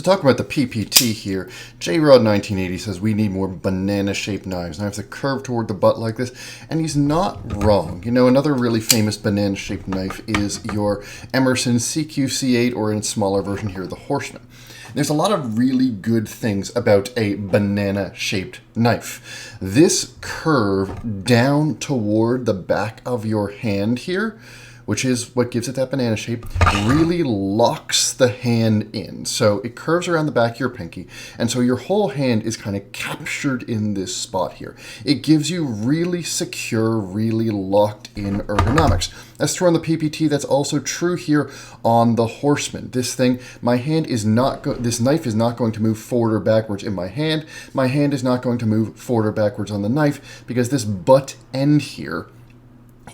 So talking about the PPT here, JRod1980 says we need more banana-shaped knives. Knives that curve toward the butt like this, and he's not wrong. You know, another really famous banana-shaped knife is your Emerson CQC8, or in its smaller version here, the Horseman. There's a lot of really good things about a banana-shaped knife. This curve down toward the back of your hand here, which is what gives it that banana shape, really locks the hand in. So it curves around the back of your pinky, and so your whole hand is kind of captured in this spot here. It gives you really secure, really locked in ergonomics. That's true on the PPT. That's also true here on the Horseman. This thing, my hand is not, this knife is not going to move forward or backwards in my hand. My hand is not going to move forward or backwards on the knife because this butt end here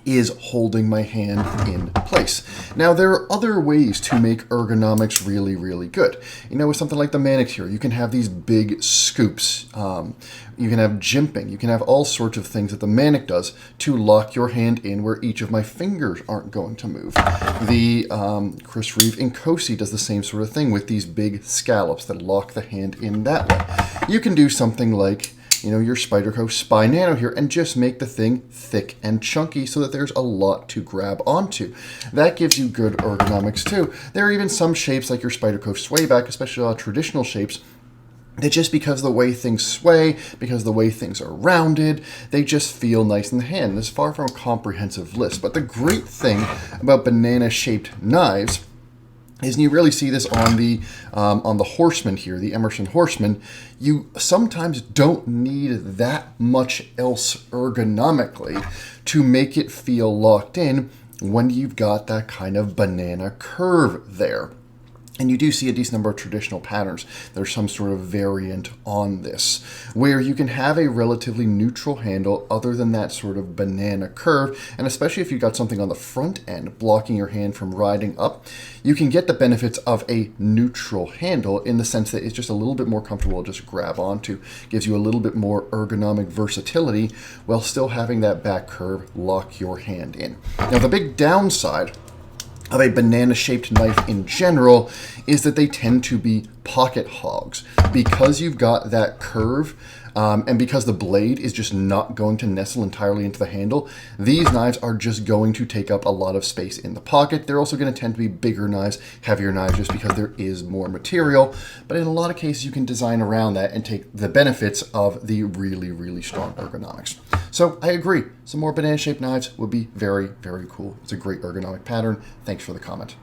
is holding my hand in place. Now, there are other ways to make ergonomics really, really good. You know, with something like the Manix here, you can have these big scoops. You can have jimping. You can have all sorts of things that the Manic does to lock your hand in where each of my fingers aren't going to move. The Chris Reeve Inkosi does the same sort of thing with these big scallops that lock the hand in that way. You can do something like, you know, your Spyderco Spy Nano here and just make the thing thick and chunky so that there's a lot to grab onto. That gives you good ergonomics too. There are even some shapes like your Spyderco Swayback, especially traditional shapes, that just because of the way things sway, because of the way things are rounded, they just feel nice in the hand. This is far from a comprehensive list. But the great thing about banana-shaped knives is, and you really see this on the Horseman here, the Emerson Horseman, you sometimes don't need that much else ergonomically to make it feel locked in when you've got that kind of banana curve there. And you do see a decent number of traditional patterns. There's some sort of variant on this, where you can have a relatively neutral handle other than that sort of banana curve. And especially if you've got something on the front end blocking your hand from riding up, you can get the benefits of a neutral handle in the sense that it's just a little bit more comfortable to just grab onto. Gives you a little bit more ergonomic versatility while still having that back curve lock your hand in. Now, the big downside of a banana-shaped knife in general is that they tend to be pocket hogs. Because you've got that curve, and because the blade is just not going to nestle entirely into the handle, these knives are just going to take up a lot of space in the pocket. They're also going to tend to be bigger knives, heavier knives, just because there is more material. But in a lot of cases, you can design around that and take the benefits of the really, really strong ergonomics. So I agree. Some more banana-shaped knives would be very, very cool. It's a great ergonomic pattern. Thanks for the comment.